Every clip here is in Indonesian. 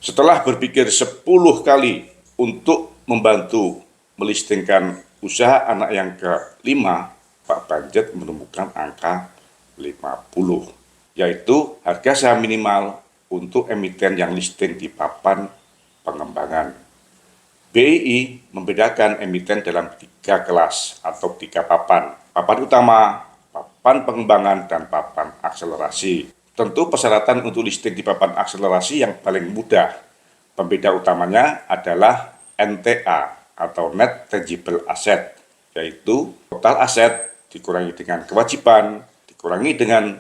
Setelah berpikir 10 kali untuk membantu melistingkan usaha anak yang kelima, Pak Banjet menemukan angka 50, yaitu harga saham minimal untuk emiten yang listing di papan pengembangan. BII membedakan emiten dalam 3 kelas atau 3 papan. Papan utama, papan pengembangan, dan papan akselerasi. Tentu persyaratan untuk listing di papan akselerasi yang paling mudah. Pembeda utamanya adalah NTA atau Net Tangible Asset, yaitu total aset dikurangi dengan kewajiban, dikurangi dengan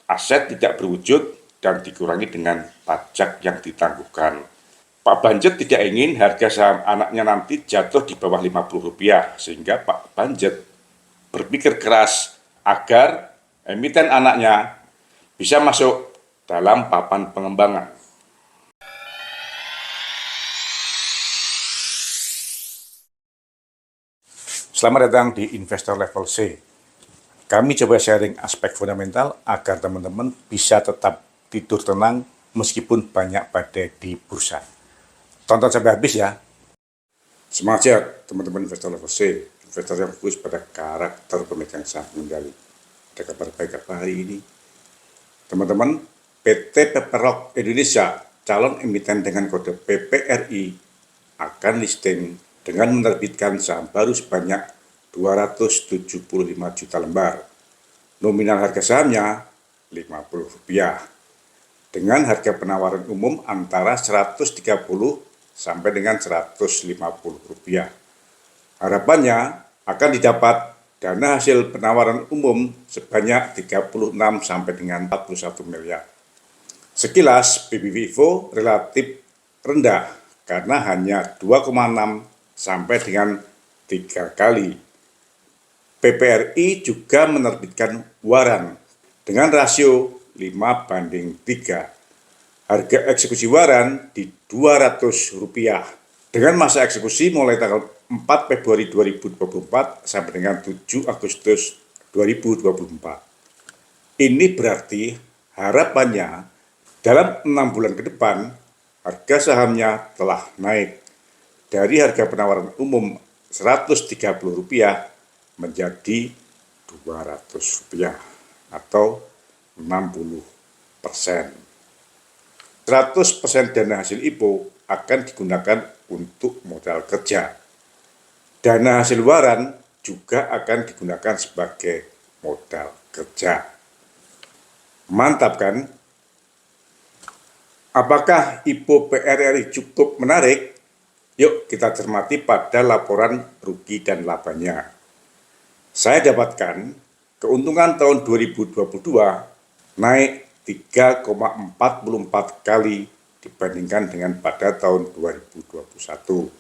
aset tidak berwujud, dan dikurangi dengan pajak yang ditangguhkan. Pak Banjet tidak ingin harga saham anaknya nanti jatuh di bawah Rp50, sehingga Pak Banjet berpikir keras agar emiten anaknya bisa masuk dalam papan pengembangan. Selamat datang di Investor Level C. Kami coba sharing aspek fundamental agar teman-teman bisa tetap tidur tenang meskipun banyak badai di bursa. Tonton sampai habis ya. Semangat sehat teman-teman investor level C, investor yang fokus pada karakter pemegang saham meninggali. Ada kabar baik apa hari ini? Teman-teman, PT Pepperrock Indonesia, calon emiten dengan kode PPRI, akan listing dengan menerbitkan saham baru sebanyak 275 juta lembar. Nominal harga sahamnya Rp50, dengan harga penawaran umum antara Rp130 sampai dengan Rp150. Harapannya akan didapat dana hasil penawaran umum sebanyak 36 sampai dengan 41 miliar. Sekilas PB Vivo relatif rendah karena hanya 2,6 sampai dengan 3 kali. PPRI juga menerbitkan waran dengan rasio 5:3. Harga eksekusi waran di Rp200 dengan masa eksekusi mulai tanggal 4 Februari 2024 sampai dengan 7 Agustus 2024. Ini berarti harapannya dalam 6 bulan ke depan harga sahamnya telah naik dari harga penawaran umum Rp130 menjadi Rp200 atau 60%. 100% dana hasil IPO akan digunakan untuk modal kerja. Dana hasil waran juga akan digunakan sebagai modal kerja. Mantap kan? Apakah IPO PRRI cukup menarik? Yuk kita cermati pada laporan rugi dan labanya. Saya dapatkan keuntungan tahun 2022 naik 3,44 kali dibandingkan dengan pada tahun 2021.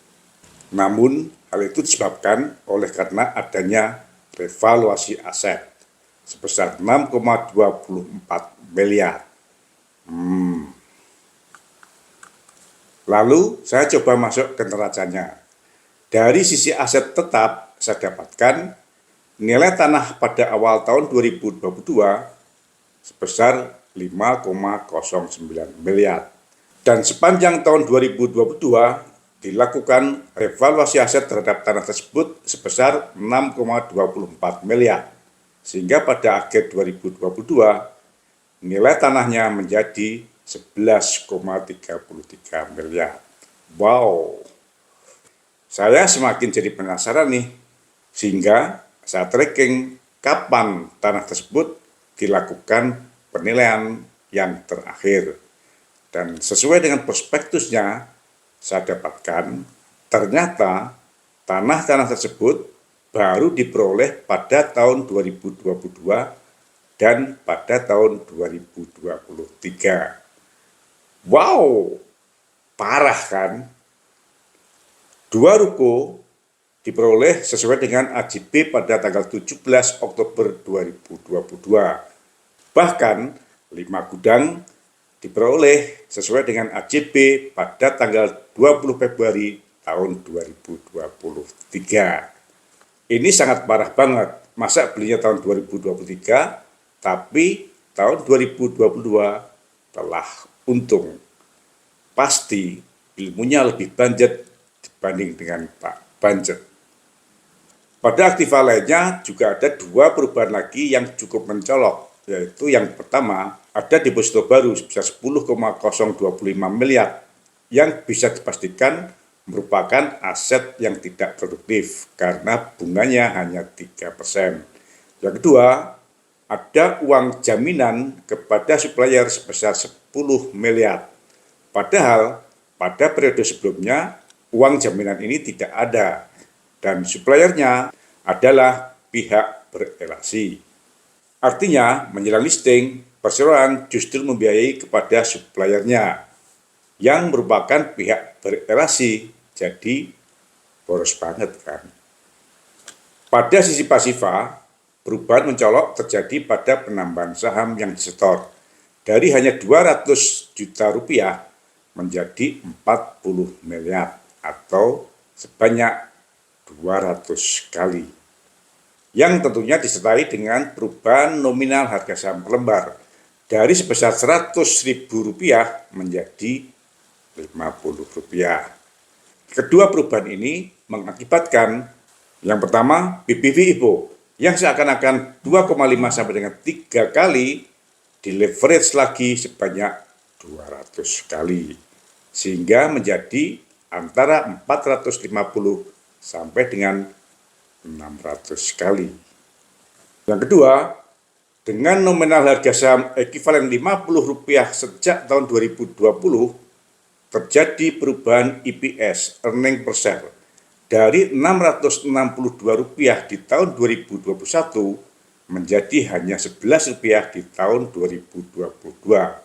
Namun, hal itu disebabkan oleh karena adanya revaluasi aset sebesar 6,24 miliar. Lalu, saya coba masuk ke neracanya. Dari sisi aset tetap, saya dapatkan nilai tanah pada awal tahun 2022 sebesar 5,09 miliar. Dan sepanjang tahun 2022 dilakukan revaluasi aset terhadap tanah tersebut sebesar 6,24 miliar. Sehingga pada akhir 2022 nilai tanahnya menjadi 11,33 miliar. Wow. Saya semakin jadi penasaran nih. Sehingga saya tracking kapan tanah tersebut dilakukan penilaian yang terakhir. Dan sesuai dengan prospektusnya, saya dapatkan ternyata tanah-tanah tersebut baru diperoleh pada tahun 2022 dan pada tahun 2023. Wow, parah kan? 2 ruko diperoleh sesuai dengan AJB pada tanggal 17 Oktober 2022. Bahkan 5 gudang diperoleh sesuai dengan AJB pada tanggal 20 Februari tahun 2023. Ini sangat parah banget. Masa belinya tahun 2023, tapi tahun 2022 telah untung. pasti ilmunya lebih banjet dibanding dengan Pak Banjet. Pada aktiva lainnya juga ada dua perubahan lagi yang cukup mencolok, yaitu yang pertama ada deposito baru sebesar 10,025 miliar yang bisa dipastikan merupakan aset yang tidak produktif karena bunganya hanya 3%. Yang kedua, ada uang jaminan kepada supplier sebesar 10 miliar. Padahal pada periode sebelumnya uang jaminan ini tidak ada dan suppliernya adalah pihak berelasi. Artinya menjelang listing, perseroan justru membiayai kepada suppliernya yang merupakan pihak berelasi, jadi boros banget kan. Pada sisi pasifa, perubahan mencolok terjadi pada penambahan saham yang disetor dari hanya 200 juta rupiah menjadi 40 miliar atau sebanyak 200 kali. Yang tentunya disertai dengan perubahan nominal harga saham per lembar dari sebesar Rp100.000 menjadi Rp50. Kedua perubahan ini mengakibatkan yang pertama BBV IPO yang seakan-akan 2,5 sampai dengan 3 kali di leverage lagi sebanyak 200 kali sehingga menjadi antara 450 sampai dengan 600 kali. Yang kedua, dengan nominal harga saham ekuivalen Rp50 sejak tahun 2020 terjadi perubahan EPS (earning per share) dari Rp662 di tahun 2021 menjadi hanya Rp11 di tahun 2022.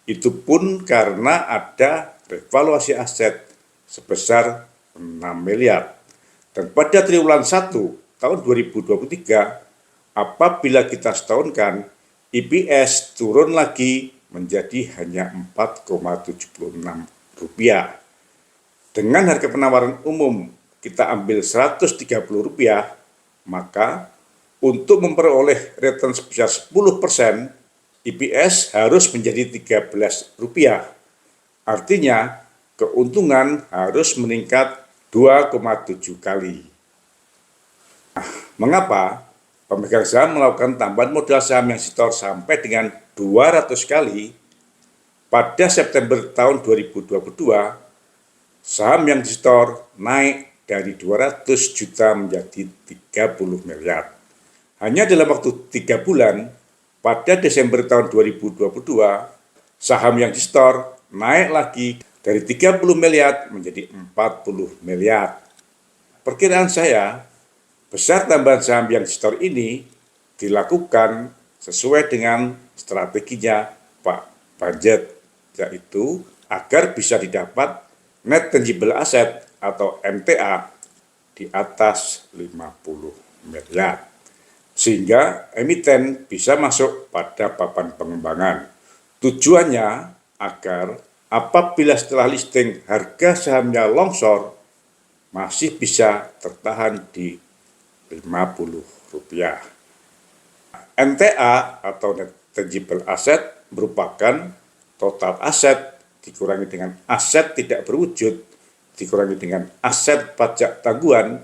Itu pun karena ada revaluasi aset sebesar 6 miliar. Dan pada triwulan 1 tahun 2023, apabila kita setahunkan, EPS turun lagi menjadi hanya Rp4,76. Dengan harga penawaran umum kita ambil Rp130, maka untuk memperoleh return sebesar 10%, EPS harus menjadi Rp13. Artinya, keuntungan harus meningkat 2,7 kali. Nah, mengapa pemegang saham melakukan tambahan modal saham yang setor sampai dengan 200 kali? Pada September tahun 2022, saham yang disetor naik dari 200 juta menjadi 30 miliar. Hanya dalam waktu 3 bulan, pada Desember tahun 2022, saham yang disetor naik lagi dari 30 miliar menjadi 40 miliar. Perkiraan saya, besar tambahan saham yang disetor ini dilakukan sesuai dengan strateginya Pak Banjet, yaitu agar bisa didapat net tangible asset atau NTA di atas 50 miliar. Sehingga emiten bisa masuk pada papan pengembangan. Tujuannya agar apabila setelah listing harga sahamnya longsor, masih bisa tertahan di Rp50. NTA atau Net Tangible Asset merupakan total aset dikurangi dengan aset tidak berwujud, dikurangi dengan aset pajak tangguhan,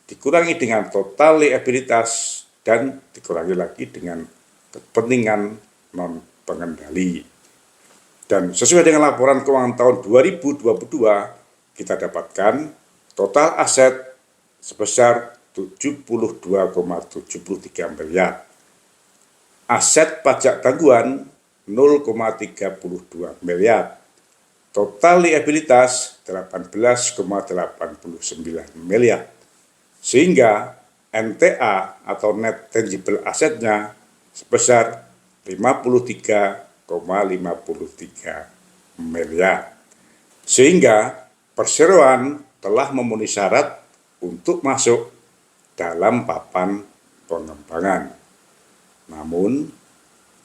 dikurangi dengan total liabilitas, dan dikurangi lagi dengan kepentingan non-pengendali. Dan sesuai dengan laporan keuangan tahun 2022, kita dapatkan total aset sebesar 72,73 miliar. Aset pajak tangguhan 0,32 miliar. Total liabilitas 18,89 miliar. Sehingga NTA atau Net Tangible Assetnya sebesar 53,53 miliar. Sehingga perseroan telah memenuhi syarat untuk masuk dalam papan pengembangan. Namun,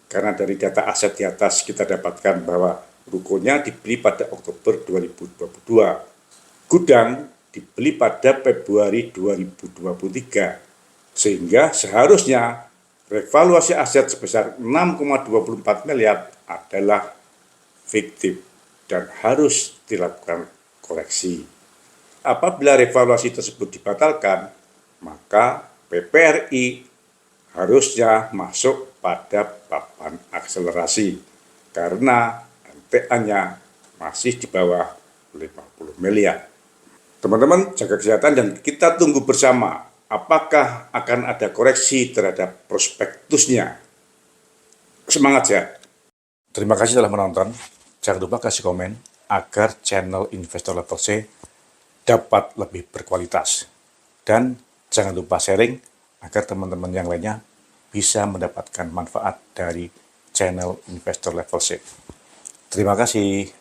karena dari data aset di atas kita dapatkan bahwa rukonya dibeli pada Oktober 2022, gudang dibeli pada Februari 2023, sehingga seharusnya revaluasi aset sebesar 6,24 miliar adalah fiktif. dan harus dilakukan koreksi. Apabila revaluasi tersebut dibatalkan, maka PPRI harusnya masuk pada papan akselerasi karena NTA-nya masih di bawah 50 miliar. Teman-teman, jaga kesehatan dan kita tunggu bersama apakah akan ada koreksi terhadap prospektusnya. Semangat ya. Terima kasih telah menonton. Jangan lupa kasih komen agar channel Investor Level C dapat lebih berkualitas. Dan jangan lupa sharing agar teman-teman yang lainnya bisa mendapatkan manfaat dari channel Investor Level C. Terima kasih.